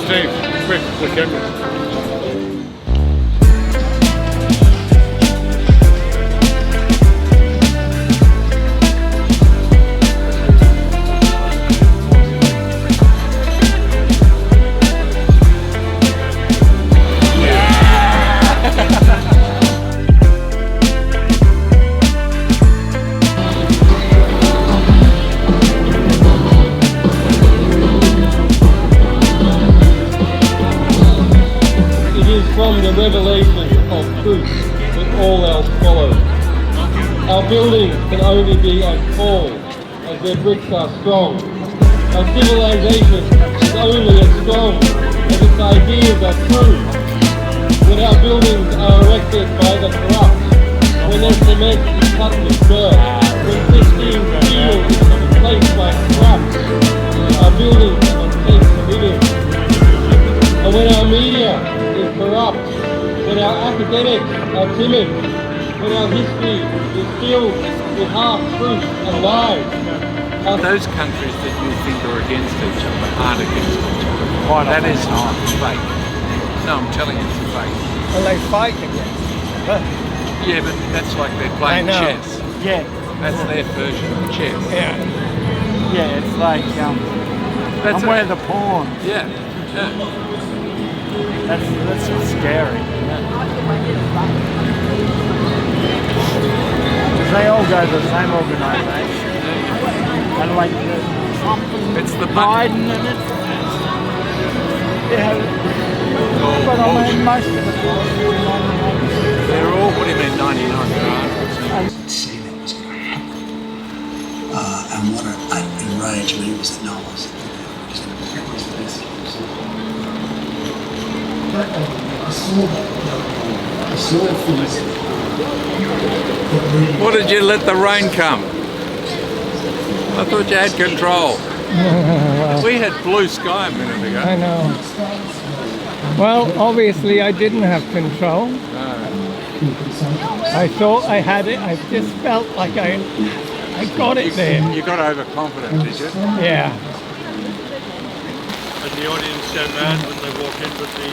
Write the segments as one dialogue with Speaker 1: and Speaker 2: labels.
Speaker 1: Steve, quick, the camera.
Speaker 2: From the revelation of truth that all else follows. Our buildings can only be as tall as their bricks are strong. Our civilization is only as strong as its ideas are true. When our buildings are erected by the corrupt, when their cement is cut with dirt, when 15 steel is replaced by scrap, our buildings are unsafe to live in. And when our media is corrupt, when our academics are timid, when our history is filled with half-truths and lies.
Speaker 3: Those countries that you think are against each other aren't against each other. That is not fake. No, I'm telling you it's fake.
Speaker 4: Well, they fight against each other.
Speaker 3: Yeah, but that's like they're playing chess.
Speaker 4: Yeah.
Speaker 3: That's their version of chess.
Speaker 4: Yeah. Yeah, it's like,
Speaker 3: That's
Speaker 4: I'm wearing the pawn.
Speaker 3: Yeah.
Speaker 4: That's what's scary. Because they all go to the same organisation. And like Trump and
Speaker 3: It's the
Speaker 4: Biden and it's... Yeah. But I mean, most of the time,
Speaker 3: they're all putting in 99
Speaker 5: See that was going to happen. And what it enraged me was that no one was I saw things.
Speaker 3: What did you let the rain come? I thought you had control.
Speaker 6: Well,
Speaker 3: We had blue sky a minute ago.
Speaker 6: I know. Well, obviously I didn't have control. I thought I had it. I just felt like I got it there.
Speaker 3: You got overconfident, did you?
Speaker 6: Yeah.
Speaker 2: And the audience go mad when they walk in with the...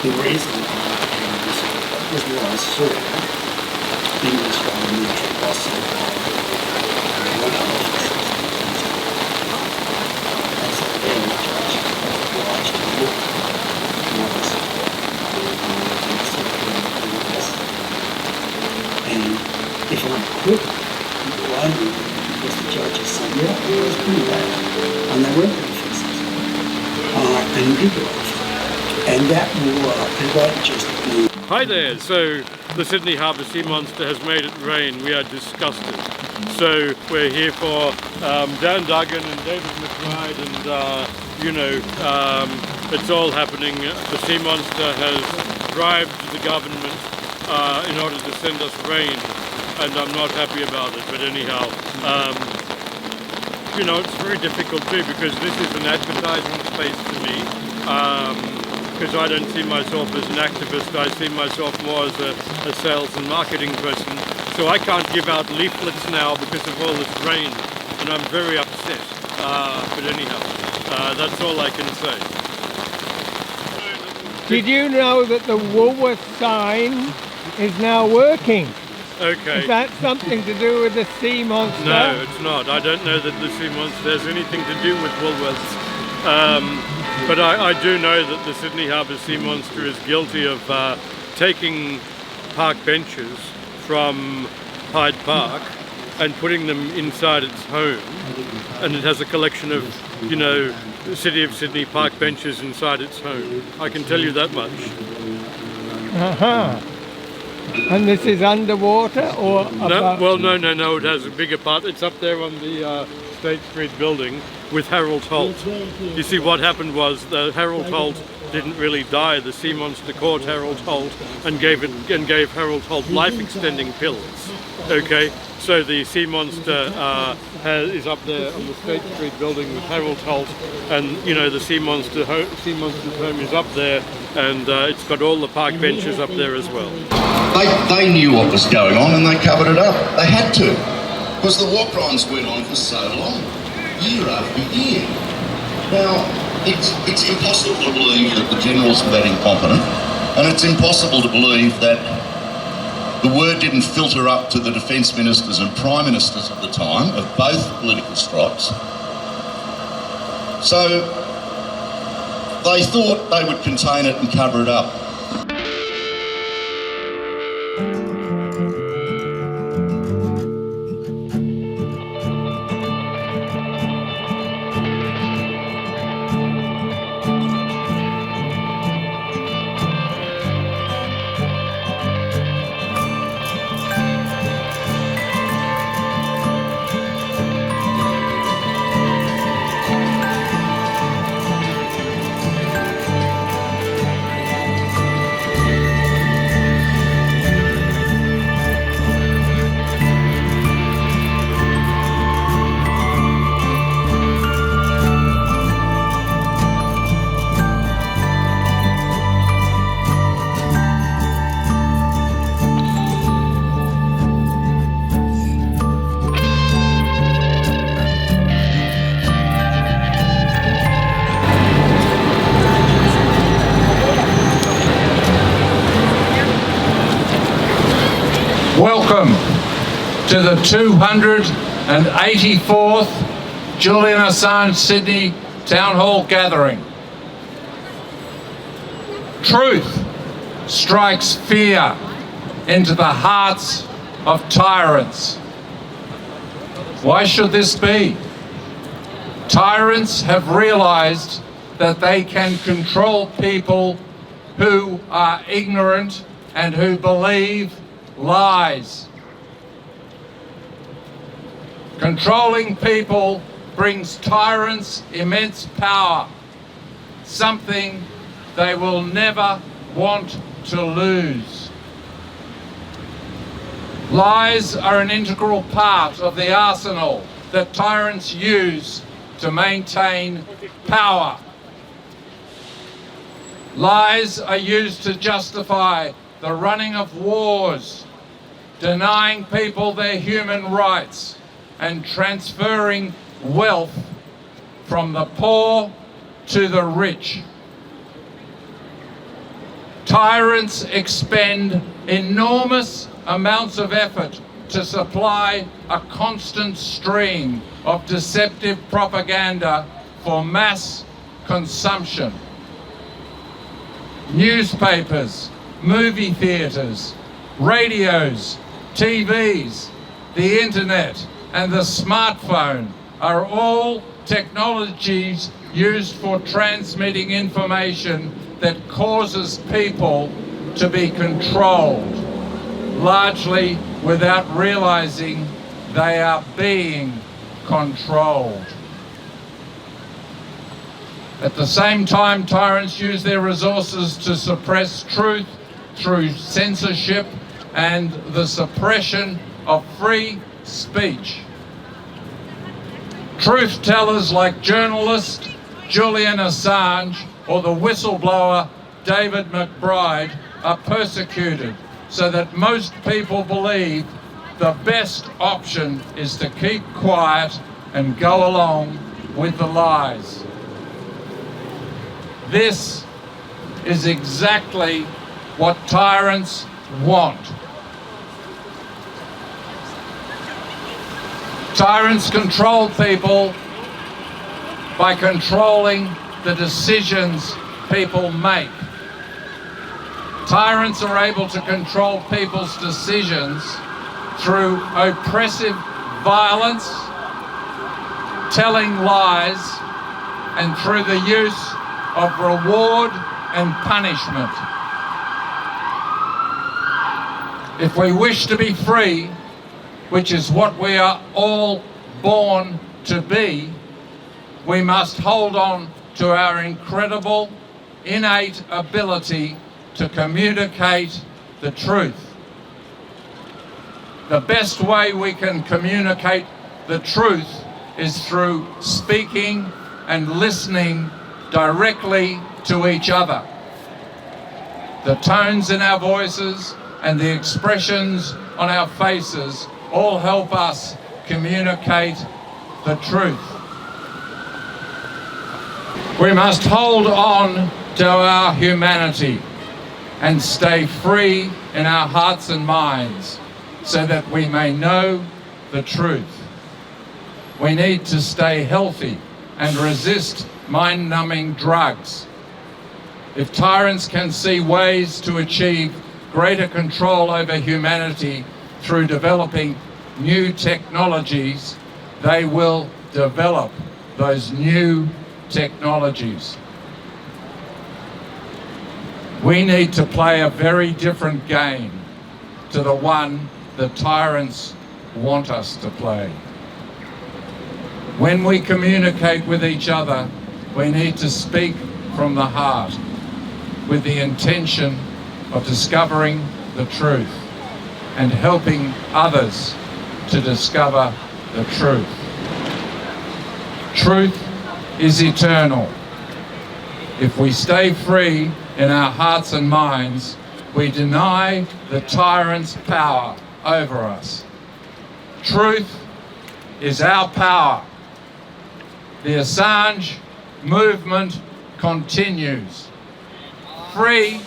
Speaker 5: The reason was what I saw in this military Aussie. And if I quit, why? Because the judges said, yeah, it was pretty bad. And they weren't going to fix it. And people, and that just blew.
Speaker 2: Hi there, so the Sydney Harbour Sea Monster has made it rain. We are disgusted. So we're here for Dan Duggan and David McBride and it's all happening. The Sea Monster has bribed the government in order to send us rain, and I'm not happy about it, but anyhow. It's very difficult too, because this is an advertising space to me. Because I don't see myself as an activist, I see myself more as a sales and marketing person. So I can't give out leaflets now because of all this rain, and I'm very upset. But anyhow, that's all I can say.
Speaker 6: Did you know that the Woolworth sign is now working?
Speaker 2: Okay.
Speaker 6: Is that something to do with the Sea Monster?
Speaker 2: No, it's not. I don't know that the Sea Monster has anything to do with Woolworths. But I do know that the Sydney Harbour Sea Monster is guilty of taking park benches from Hyde Park and putting them inside its home. And it has a collection of, the City of Sydney park benches inside its home. I can tell you that much.
Speaker 6: Uh-huh. And this is underwater or above?
Speaker 2: No, it has a bigger part. It's up there on the State Street building with Harold Holt. You see, what happened was the Harold Holt
Speaker 1: didn't really die. The sea monster caught Harold Holt and gave Harold Holt life-extending pills. Okay, so the sea monster is up there on the State Street building with Harold Holt, and you know the sea monster's home is up there, and it's got all the park benches up there as well.
Speaker 7: They knew what was going on and they covered it up. They had to, because the war crimes went on for so long, year after year. Now, it's impossible to believe that the generals were that incompetent, and it's impossible to believe that the word didn't filter up to the defence ministers and prime ministers at the time of both political stripes. So they thought they would contain it and cover it up.
Speaker 3: Welcome to the 284th Julian Assange Sydney Town Hall gathering. Truth strikes fear into the hearts of tyrants. Why should this be? Tyrants have realised that they can control people who are ignorant and who believe lies. Controlling people brings tyrants immense power, something they will never want to lose. Lies are an integral part of the arsenal that tyrants use to maintain power. Lies are used to justify the running of wars, denying people their human rights, and transferring wealth from the poor to the rich. Tyrants expend enormous amounts of effort to supply a constant stream of deceptive propaganda for mass consumption. Newspapers, movie theatres, radios, TVs, the internet and the smartphone are all technologies used for transmitting information that causes people to be controlled, largely without realising they are being controlled. At the same time, tyrants use their resources to suppress truth through censorship and the suppression of free speech. Truth tellers like journalist Julian Assange or the whistleblower David McBride are persecuted, so that most people believe the best option is to keep quiet and go along with the lies. This is exactly what tyrants want. Tyrants control people by controlling the decisions people make. Tyrants are able to control people's decisions through oppressive violence, telling lies, and through the use of reward and punishment. If we wish to be free, which is what we are all born to be, we must hold on to our incredible innate ability to communicate the truth. The best way we can communicate the truth is through speaking and listening directly to each other. The tones in our voices and the expressions on our faces all help us communicate the truth. We must hold on to our humanity and stay free in our hearts and minds so that we may know the truth. We need to stay healthy and resist mind-numbing drugs. If tyrants can see ways to achieve greater control over humanity through developing new technologies, they will develop those new technologies. We need to play a very different game to the one the tyrants want us to play. When we communicate with each other, we need to speak from the heart with the intention of discovering the truth and helping others to discover the truth. Truth is eternal. If we stay free in our hearts and minds, we deny the tyrant's power over us. Truth is our power. The Assange movement continues. Free,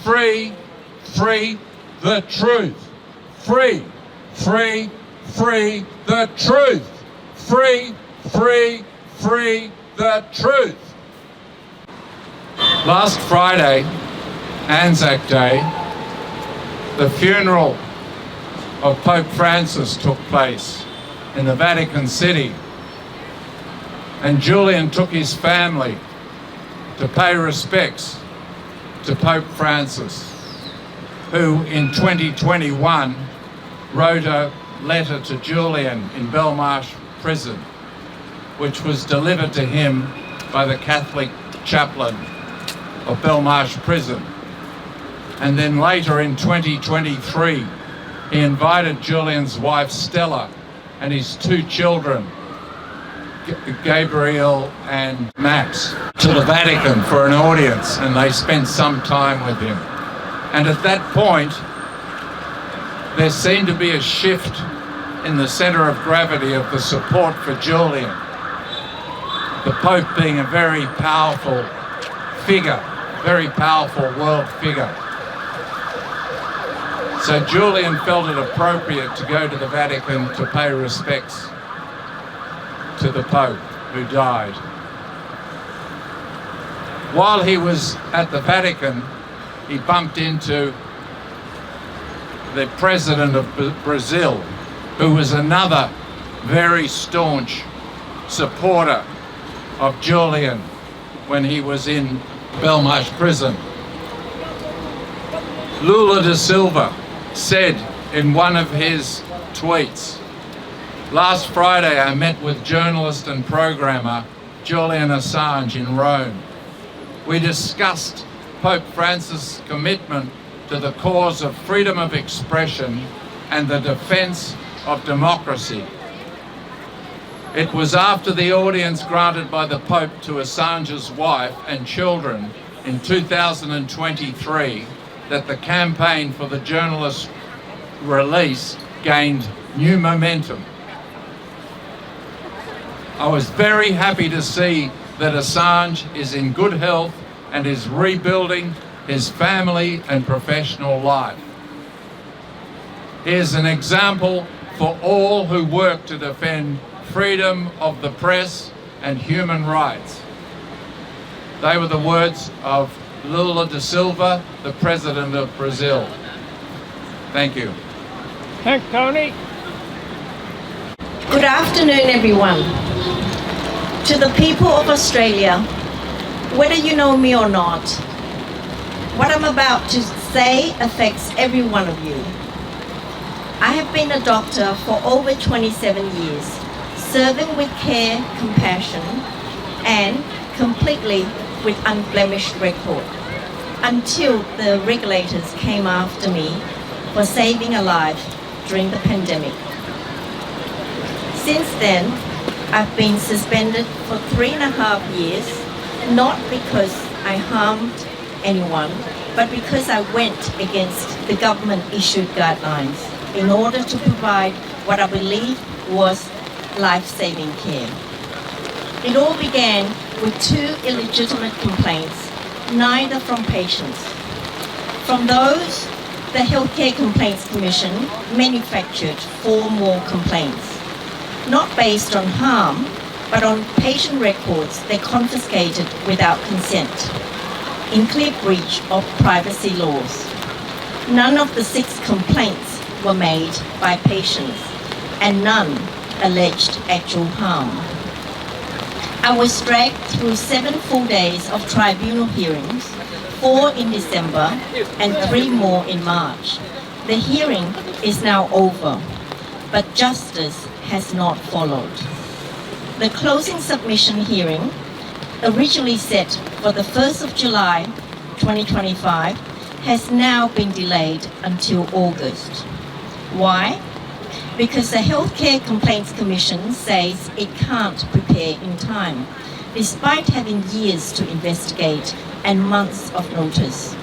Speaker 3: free, free the truth. Free, free, free the truth. Free, free, free the truth. Last Friday, Anzac Day, the funeral of Pope Francis took place in the Vatican City, and Julian took his family to pay respects to Pope Francis, who in 2021 wrote a letter to Julian in Belmarsh prison, which was delivered to him by the Catholic chaplain of Belmarsh prison. And then later in 2023, he invited Julian's wife Stella and his two children, Gabriel and Max, to the Vatican for an audience, and they spent some time with him. And at that point, there seemed to be a shift in the centre of gravity of the support for Julian, the Pope being a very powerful figure, very powerful world figure. So Julian felt it appropriate to go to the Vatican to pay respects to the Pope who died. While he was at the Vatican, he bumped into the president of Brazil, who was another very staunch supporter of Julian when he was in Belmarsh prison. Lula da Silva said in one of his tweets, "Last Friday I met with journalist and programmer Julian Assange in Rome. We discussed Pope Francis' commitment to the cause of freedom of expression and the defense of democracy. It was after the audience granted by the Pope to Assange's wife and children in 2023 that the campaign for the journalist's release gained new momentum. I was very happy to see that Assange is in good health and is rebuilding his family and professional life. He is an example for all who work to defend freedom of the press and human rights." They were the words of Lula da Silva, the president of Brazil. Thank you.
Speaker 6: Thanks, Tony.
Speaker 8: Good afternoon, everyone. To the people of Australia, whether you know me or not, what I'm about to say affects every one of you. I have been a doctor for over 27 years, serving with care, compassion, and completely with unblemished record until the regulators came after me for saving a life during the pandemic. Since then, I've been suspended for 3.5 years, not because I harmed anyone, but because I went against the government-issued guidelines in order to provide what I believe was life-saving care. It all began with 2 illegitimate complaints, neither from patients. From those, the Healthcare Complaints Commission manufactured 4 more complaints, not based on harm, but on patient records they confiscated without consent, in clear breach of privacy laws. None of the 6 complaints were made by patients, and none alleged actual harm. I was dragged through 7 full days of tribunal hearings, 4 in December and 3 more in March. The hearing is now over, but justice has not followed. The closing submission hearing, originally set for the 1st of July 2025, has now been delayed until August. Why? Because the Healthcare Complaints Commission says it can't prepare in time, despite having years to investigate and months of notice.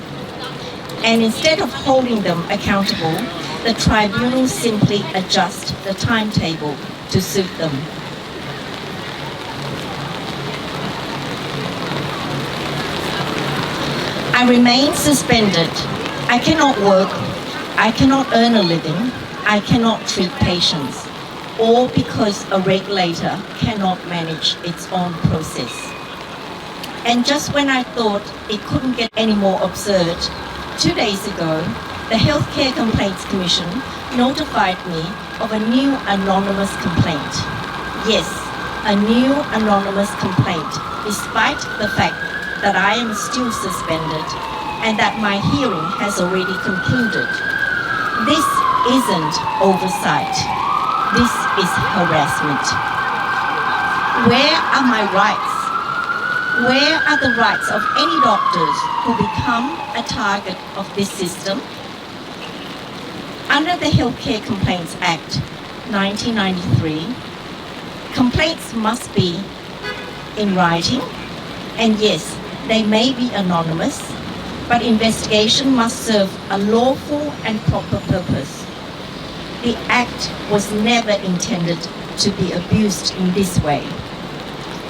Speaker 8: And instead of holding them accountable, the tribunal simply adjust the timetable to suit them. I remain suspended. I cannot work, I cannot earn a living, I cannot treat patients, all because a regulator cannot manage its own process. And just when I thought it couldn't get any more absurd, 2 days ago, the Healthcare Complaints Commission notified me of a new anonymous complaint. Yes, a new anonymous complaint, despite the fact that I am still suspended and that my hearing has already concluded. This isn't oversight. This is harassment. Where are my rights? Where are the rights of any doctors who become a target of this system? Under the Healthcare Complaints Act 1993, complaints must be in writing, and yes, they may be anonymous, but investigation must serve a lawful and proper purpose. The Act was never intended to be abused in this way,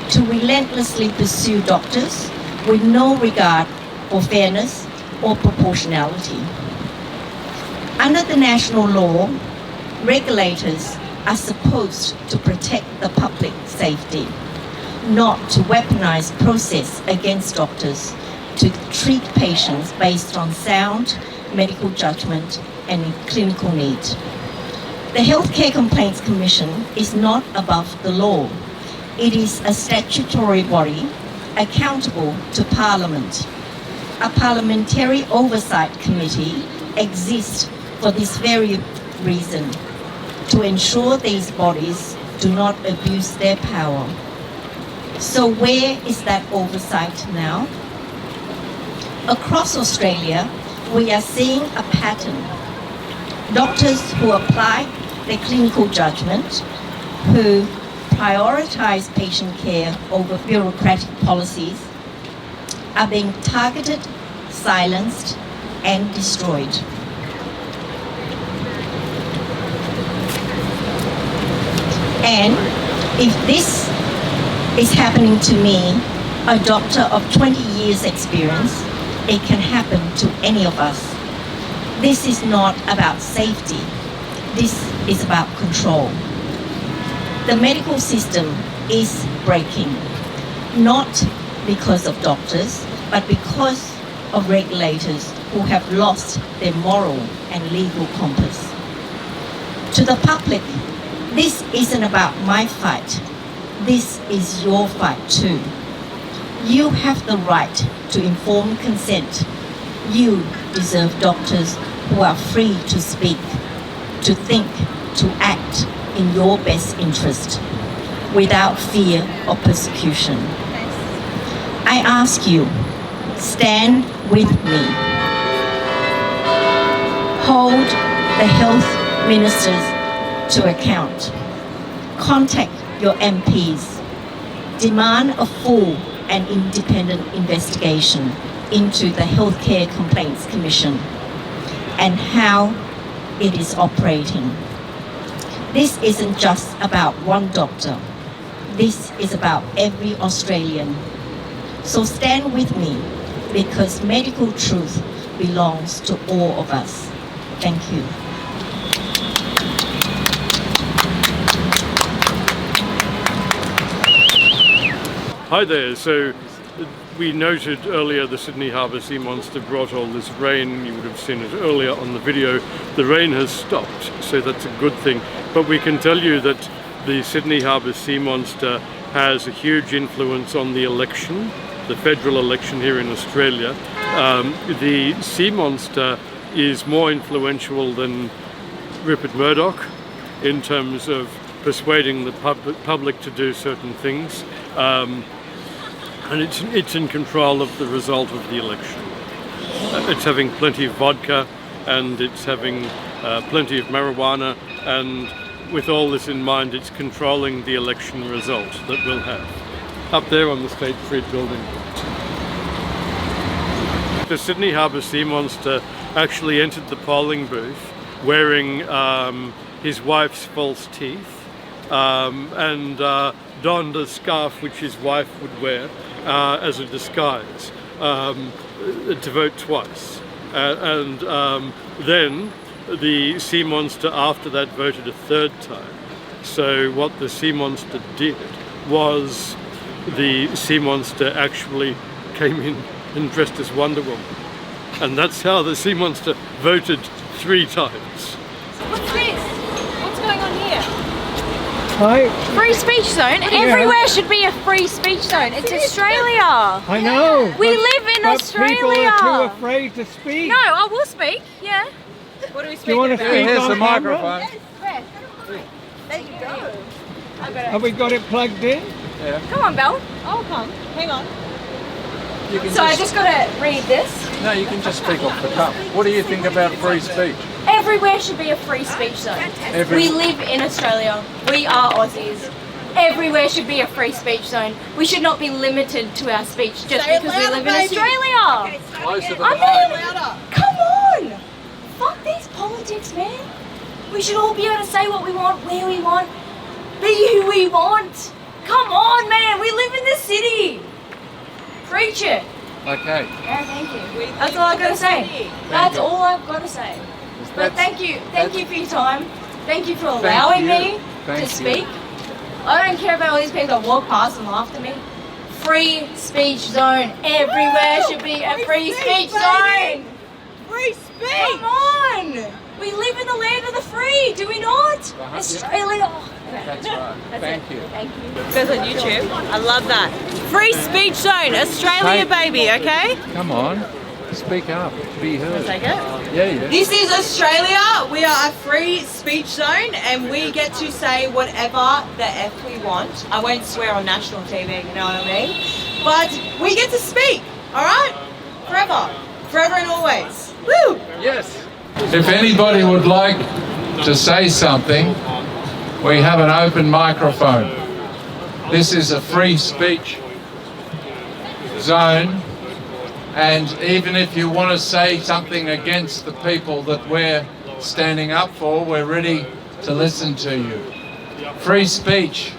Speaker 8: to relentlessly pursue doctors with no regard for fairness or proportionality. Under the national law, regulators are supposed to protect the public safety, not to weaponize process against doctors to treat patients based on sound medical judgment and clinical need. The Healthcare Complaints Commission is not above the law. It is a statutory body accountable to Parliament. A parliamentary oversight committee exists for this very reason, to ensure these bodies do not abuse their power. So where is that oversight now? Across Australia, we are seeing a pattern. Doctors who apply their clinical judgment, who prioritise patient care over bureaucratic policies, are being targeted, silenced, and destroyed. And if this is happening to me, a doctor of 20 years experience, it can happen to any of us. This is not about safety. This is about control. The medical system is breaking, not because of doctors, but because of regulators who have lost their moral and legal compass. To the public, this isn't about my fight. This is your fight too. You have the right to informed consent. You deserve doctors who are free to speak, to think, to act in your best interest, without fear of persecution. I ask you, stand with me. Hold the health ministers to account. Contact your MPs. Demand a full and independent investigation into the Healthcare Complaints Commission and how it is operating. This isn't just about one doctor. This is about every Australian. So stand with me, because medical truth belongs to all of us. Thank you.
Speaker 1: Hi there. So we noted earlier the Sydney Harbour sea monster brought all this rain. You would have seen it earlier on the video. The rain has stopped, so that's a good thing. But we can tell you that the Sydney Harbour sea monster has a huge influence on the election, the federal election here in Australia. The sea monster is more influential than Rupert Murdoch in terms of persuading the public to do certain things. And it's in control of the result of the election. It's having plenty of vodka, and it's having plenty of marijuana, and with all this in mind, it's controlling the election result that we'll have. Up there on the State Street building. The Sydney Harbour sea monster actually entered the polling booth wearing his wife's false teeth and donned a scarf which his wife would wear as a disguise to vote twice. And then the sea monster after that voted a third time. So what the sea monster did was the sea monster actually came in and dressed as Wonder Woman. And that's how the sea monster voted 3 times.
Speaker 9: What's this? What's going on here?
Speaker 6: Hi.
Speaker 9: Free speech zone? Everywhere should be a free speech zone. It's Australia.
Speaker 6: I know.
Speaker 9: We live in
Speaker 6: but
Speaker 9: Australia.
Speaker 6: People are too afraid to speak.
Speaker 9: No, I will speak. Yeah. What do we speak
Speaker 6: Do you want to
Speaker 9: about?
Speaker 6: speak
Speaker 3: Here's
Speaker 6: on
Speaker 3: the
Speaker 6: camera?
Speaker 3: microphone.
Speaker 9: There you go.
Speaker 6: Have we got it plugged in?
Speaker 9: Come on, Belle. I'll come. Hang on.
Speaker 3: You can
Speaker 9: So I just got to read this.
Speaker 3: No, you can just speak off the cuff. What do you think about free speech?
Speaker 9: Everywhere should be a free speech zone. We live in Australia. We are Aussies. Everywhere should be a free speech zone. We should not be limited to our speech just because we live in Australia.
Speaker 3: Closer to the
Speaker 9: I
Speaker 3: mic.
Speaker 9: mean, come on! Fuck these politics, man. We should all be able to say what we want, where we want, be who we want. Come on, man. We live in the city. Preach it.
Speaker 3: Okay.
Speaker 9: Yeah, thank you. That's all I've got to say. That's all I've got to say. But thank you for your time. Thank you for allowing me to speak. I don't care about all these people that walk past and laugh at me. Free speech zone. Everywhere should be a free speech zone.
Speaker 10: Free speech!
Speaker 9: Come on! We live in the land of the free, do we not? Australia.
Speaker 3: That's right. Thank you.
Speaker 9: Thank you.
Speaker 10: Goes on YouTube. I love that. Free speech zone, Australia, baby. Okay.
Speaker 3: Come on. Speak up. Be heard.
Speaker 10: Take it.
Speaker 3: Yeah.
Speaker 10: This is Australia. We are a free speech zone, and we get to say whatever the F we want. I won't swear on national TV, you know what I mean? But we get to speak, all right? Forever. Forever and always. Woo!
Speaker 3: Yes. If anybody would like to say something, we have an open microphone. This is a free speech zone, and even if you want to say something against the people that we're standing up for, we're ready to listen to you. Free speech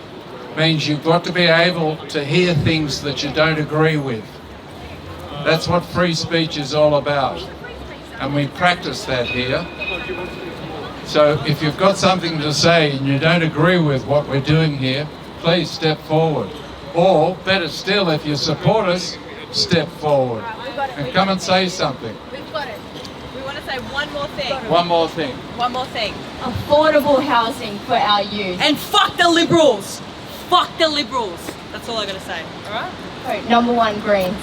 Speaker 3: means you've got to be able to hear things that you don't agree with. That's what free speech is all about, and we practice that here. So if you've got something to say and you don't agree with what we're doing here, please step forward. Or, better still, if you support us, step forward and come and say something.
Speaker 10: We've got it. We want to say one more thing.
Speaker 3: One more thing.
Speaker 10: One more thing.
Speaker 9: Affordable housing for our youth.
Speaker 10: And fuck the Liberals. Fuck the Liberals. That's all I got to say. All right?
Speaker 9: Vote number 1, Greens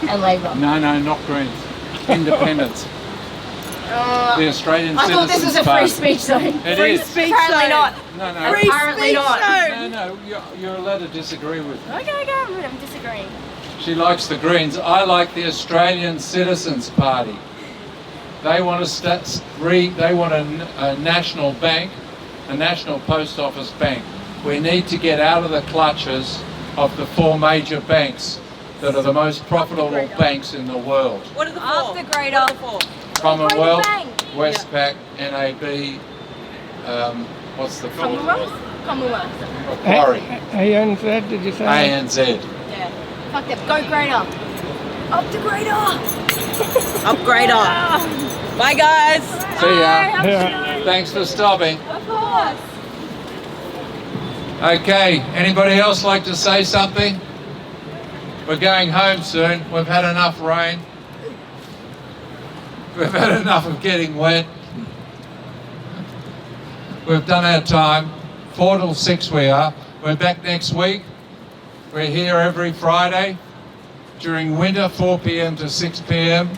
Speaker 9: and Labor.
Speaker 3: No, not Greens. Independence. The Australian
Speaker 9: I thought this was a free
Speaker 3: Party.
Speaker 9: speech zone.
Speaker 3: It
Speaker 10: Free
Speaker 3: is.
Speaker 10: speech
Speaker 9: Apparently
Speaker 10: zone.
Speaker 9: not.
Speaker 3: No.
Speaker 10: Free
Speaker 9: Apparently
Speaker 10: speech
Speaker 9: not.
Speaker 10: zone.
Speaker 3: No, you're allowed to disagree with me.
Speaker 9: Okay, I'm disagreeing.
Speaker 3: She likes the Greens. I like the Australian Citizens Party. They want they want a national bank, a national post office bank. We need to get out of the clutches of the 4 major banks that are the most profitable banks in the world.
Speaker 10: What are the 4?
Speaker 9: After Greater.
Speaker 3: Commonwealth, Westpac, NAB, what's the 4th?
Speaker 9: Commonwealth.
Speaker 3: Macquarie.
Speaker 6: ANZ, did you say?
Speaker 3: ANZ.
Speaker 9: Yeah. Fuck them. Go Greater. Up to Greater.
Speaker 10: Up Greater. Bye guys.
Speaker 3: See ya.
Speaker 6: Yeah.
Speaker 3: Thanks for stopping.
Speaker 9: Of course.
Speaker 3: Okay, anybody else like to say something? We're going home soon. We've had enough rain. We've had enough of getting wet. We've done our time. 4 till 6 we are. We're back next week. We're here every Friday during winter, 4 p.m. to 6 p.m.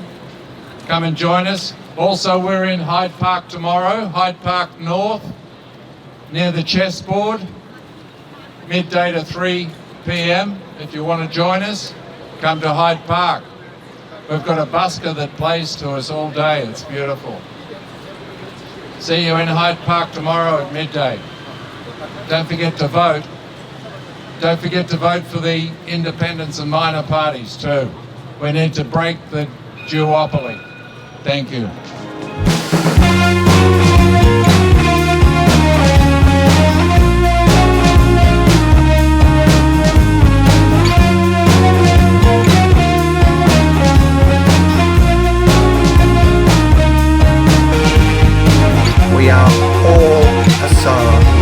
Speaker 3: Come and join us. Also, we're in Hyde Park tomorrow, Hyde Park North, near the chessboard, midday to 3 p.m. If you want to join us, come to Hyde Park. We've got a busker that plays to us all day. It's beautiful. See you in Hyde Park tomorrow at midday. Don't forget to vote. Don't forget to vote for the independents and minor parties too. We need to break the duopoly. Thank you.
Speaker 11: We are all Assange.